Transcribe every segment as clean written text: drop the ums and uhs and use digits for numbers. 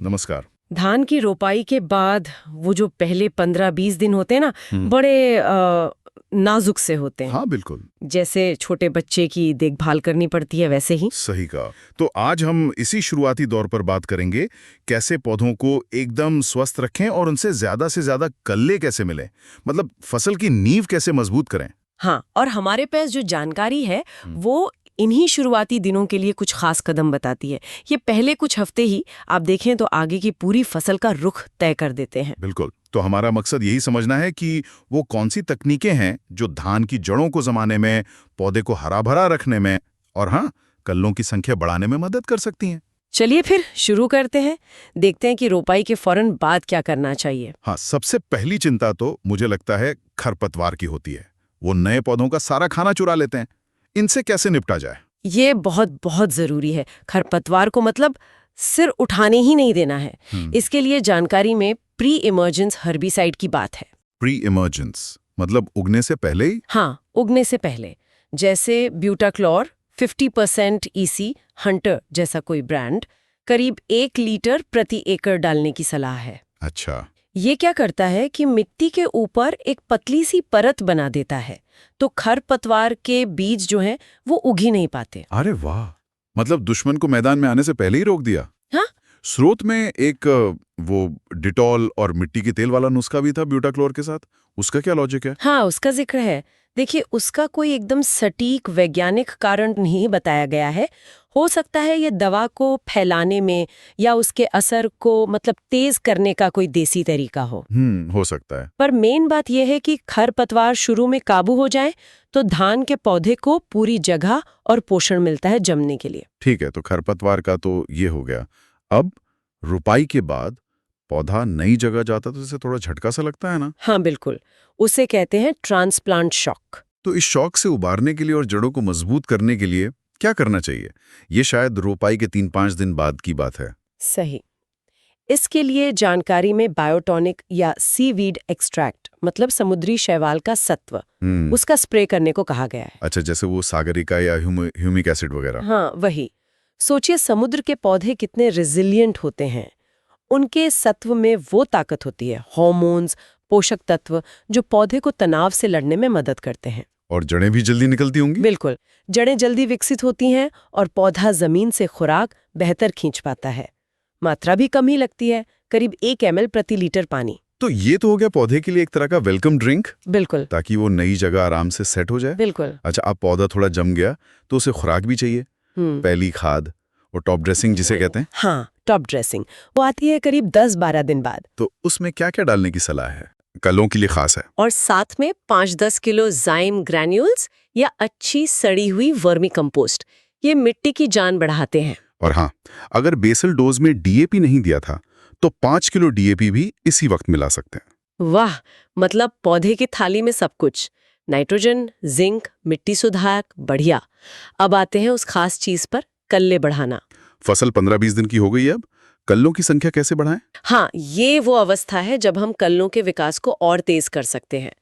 नमस्कार। धान की रोपाई के बाद वो जो पहले 15-20 दिन होते हैं ना, बड़े नाजुक से होते हैं। हाँ बिल्कुल, जैसे छोटे बच्चे की देखभाल करनी पड़ती है वैसे ही। सही कहा। तो आज हम इसी शुरुआती दौर पर बात करेंगे, कैसे पौधों को एकदम स्वस्थ रखें और उनसे ज्यादा कल्ले कैसे मिले, मतलब फसल की नींव कैसे मजबूत करें। हाँ, और हमारे पास जो जानकारी है वो इन्हीं शुरुआती दिनों के लिए कुछ खास कदम बताती है। ये पहले कुछ हफ्ते ही आप देखें तो आगे की पूरी फसल का रुख तय कर देते हैं। बिल्कुल, तो हमारा मकसद यही समझना है कि वो कौन सी तकनीकें हैं जो धान की जड़ों को जमाने में, पौधे को हरा भरा रखने में और हाँ, कल्लों की संख्या बढ़ाने में मदद कर सकती हैं। चलिए फिर शुरू करते हैं, देखते हैं कि रोपाई के फौरन बाद क्या करना चाहिए। हाँ, सबसे पहली चिंता तो मुझे लगता है खरपतवार की होती है। वो नए पौधों का सारा खाना चुरा लेते हैं। इनसे कैसे निपटा जाए? ये बहुत जरूरी है। खरपतवार को मतलब सिर उठाने ही नहीं देना है। इसके लिए जानकारी में प्री इमर्जेंस हर्बिसाइड की बात है। प्री इमर्जेंस मतलब उगने से पहले ही? हाँ, उगने से पहले, जैसे ब्यूटाक्लोर 50% EC हंटर जैसा कोई ब्रांड, करीब 1 लीटर प्रति एकड़ डालने की सलाह है। अच्छा, ये क्या करता है कि मिट्टी के ऊपर एक पतली सी परत बना देता है, तो खरपतवार के बीज जो हैं वो उग ही नहीं पाते। अरे वाह, मतलब दुश्मन को मैदान में आने से पहले ही रोक दिया। हाँ, स्रोत में एक वो डिटॉल और मिट्टी के तेल वाला नुस्खा भी था ब्यूटाक्लोर के साथ, उसका क्या लॉजिक है? हाँ, उसका जिक्र है। देखिए, उसका कोई एकदम सटीक वैज्ञानिक कारण नहीं बताया गया है। हो सकता है ये दवा को फैलाने में या उसके असर को मतलब तेज करने का कोई देसी तरीका हो। हो सकता है। पर मेन बात यह है कि खरपतवार शुरू में काबू हो जाए तो धान के पौधे को पूरी जगह और पोषण मिलता है जमने के लिए। ठीक है, तो खरपतवार का तो ये हो गया। अब रुपाई के बाद पौधा नई जगह जाता तो इसे थोड़ा झटका सा लगता है ना? हाँ बिल्कुल, उसे कहते हैं ट्रांसप्लांट शॉक। तो इस शौक से उबारने के लिए और जड़ों को मजबूत करने के लिए क्या करना चाहिए? ये शायद रोपाई के 3-5 दिन बाद की बात है। सही। इसके लिए जानकारी में बायोटॉनिक या सीवीड एक्सट्रैक्ट मतलब समुद्री शैवाल का सत्व, उसका स्प्रे करने को कहा गया है। अच्छा, जैसे वो सागरिका या ह्यूमिक एसिड वगैरह। हाँ वही। सोचिए समुद्र के पौधे कितने रेजिलिएंट होते हैं। उनके सत्व में वो ताकत होती है, हार्मोन्स, पोषक तत्व, जो पौधे को तनाव से लड़ने में मदद करते हैं। और जड़ें भी जल्दी निकलती होंगी? बिल्कुल, जड़ें जल्दी विकसित होती हैं और पौधा जमीन से खुराक बेहतर खींच पाता है। मात्रा भी कम ही लगती है, करीब 1 ml प्रति लीटर पानी। तो ये तो हो गया पौधे के लिए एक तरह का वेलकम ड्रिंक, बिल्कुल ताकि वो नई जगह आराम से सेट हो जाए। बिल्कुल। अच्छा, अब पौधा थोड़ा जम गया तो उसे खुराक भी चाहिए। पहली खाद और टॉप ड्रेसिंग जिसे कहते हैं। हाँ, टॉप ड्रेसिंग वो आती है करीब 10-12 दिन बाद। तो उसमें क्या क्या डालने की सलाह है? कलों के लिए खास है। और साथ में 5-10 किलो जाइम ग्रैन्यूल्स या अच्छी सड़ी हुई वर्मी कंपोस्ट, ये मिट्टी की जान बढ़ाते हैं। और हाँ, अगर बेसल डोज में डीएपी नहीं दिया था तो 5 किलो डीएपी भी इसी वक्त मिला सकते हैं। वाह, मतलब पौधे की थाली में सब कुछ, नाइट्रोजन, जिंक, मिट्टी सुधारक, बढ़िया। अब आते हैं उस खास चीज पर, कल्ले बढ़ाना। फसल 15-20 दिन की हो गई है, अब कल्लों की संख्या कैसे बढ़ाएं? हाँ, ये वो अवस्था है जब हम कल्लों के विकास को और तेज कर सकते हैं।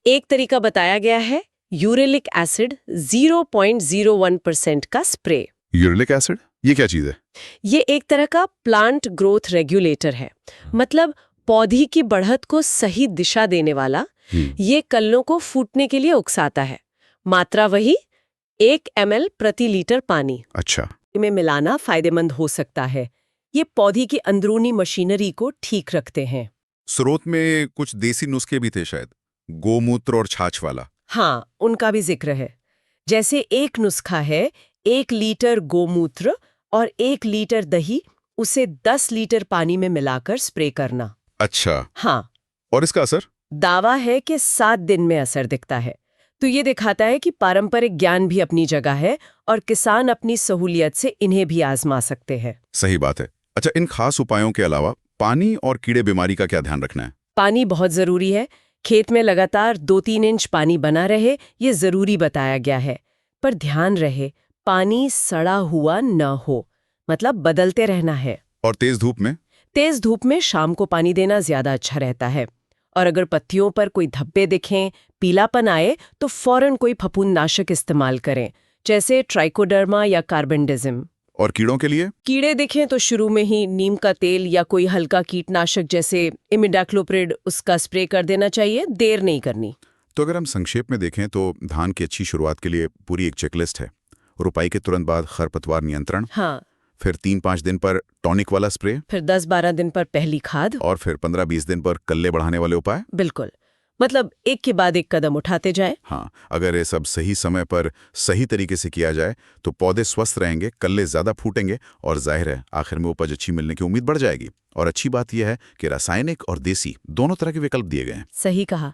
एक तरीका बताया गया है, यूरेलिक एसिड 0.01% का स्प्रे। यूरिक एसिड, ये क्या चीज है? ये एक तरह का प्लांट ग्रोथ रेगुलेटर है, मतलब पौधी की बढ़त को सही दिशा देने वाला। ये कल्लों को फूटने के लिए उकसाता है। मात्रा वही 1 ml प्रति लीटर पानी। अच्छा, में मिलाना फायदेमंद हो सकता है। ये पौधी की अंदरूनी मशीनरी को ठीक रखते हैं। स्रोत में कुछ देसी नुस्खे भी थे शायद, गोमूत्र और छाछ वाला। हाँ, उनका भी जिक्र है। जैसे एक नुस्खा है, 1 लीटर गोमूत्र और 1 लीटर दही, उसे 10 लीटर पानी में मिलाकर स्प्रे करना। अच्छा, हाँ, और इसका असर? दावा है कि 7 दिन में असर दिखता है। तो ये दिखाता है कि पारंपरिक ज्ञान भी अपनी जगह है और किसान अपनी सहूलियत से इन्हें भी आजमा सकते हैं। सही बात है। अच्छा, इन खास उपायों के अलावा पानी और कीड़े बीमारी का क्या ध्यान रखना है? पानी बहुत जरूरी है। खेत में लगातार 2-3 इंच पानी बना रहे, ये जरूरी बताया गया है। पर ध्यान रहे, पानी सड़ा हुआ न हो, मतलब बदलते रहना है। और तेज धूप में? तेज धूप में शाम को पानी देना ज्यादा अच्छा रहता है। और अगर पत्तियों पर कोई धब्बे दिखें, पीलापन आए, तो फौरन कोई फफूंदनाशक इस्तेमाल करें, जैसे ट्राइकोडर्मा या कार्बेंडिज्म। और कीड़ों के लिए? कीड़े दिखें तो शुरू में ही नीम का तेल या कोई हल्का कीटनाशक जैसे इमिडाक्लोप्रिड उसका स्प्रे कर देना चाहिए, देर नहीं करनी। तो अगर हम संक्षेप में देखें तो धान की अच्छी शुरुआत के लिए पूरी एक चेकलिस्ट है। रुपाई के तुरंत बाद खरपतवार नियंत्रण, हाँ, फिर 3-5 दिन पर टॉनिक वाला स्प्रे, फिर 10-12 दिन पर पहली खाद। और फिर 15-20 दिन पर कल्ले बढ़ाने वाले उपाय। बिल्कुल, मतलब एक के बाद एक कदम उठाते जाए। हाँ, अगर ये सब सही समय पर सही तरीके से किया जाए तो पौधे स्वस्थ रहेंगे, कल्ले ज्यादा फूटेंगे और जाहिर है आखिर में उपज अच्छी मिलने की उम्मीद बढ़ जाएगी। और अच्छी बात यह है कि रासायनिक और देसी दोनों तरह के विकल्प दिए गए हैं। सही कहा।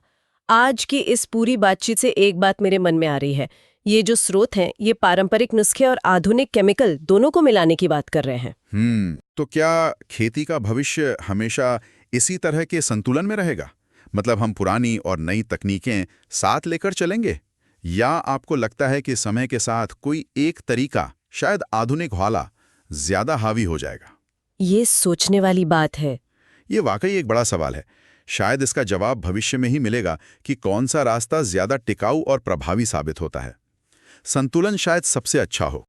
आज की इस पूरी बातचीत से एक बात मेरे मन में आ रही है, ये जो स्रोत हैं ये पारंपरिक नुस्खे और आधुनिक केमिकल दोनों को मिलाने की बात कर रहे हैं। तो क्या खेती का भविष्य हमेशा इसी तरह के संतुलन में रहेगा? मतलब हम पुरानी और नई तकनीकें साथ लेकर चलेंगे, या आपको लगता है कि समय के साथ कोई एक तरीका, शायद आधुनिक वाला, ज्यादा हावी हो जाएगा? ये सोचने वाली बात है। ये वाकई एक बड़ा सवाल है। शायद इसका जवाब भविष्य में ही मिलेगा कि कौन सा रास्ता ज्यादा टिकाऊ और प्रभावी साबित होता है। संतुलन शायद सबसे अच्छा हो।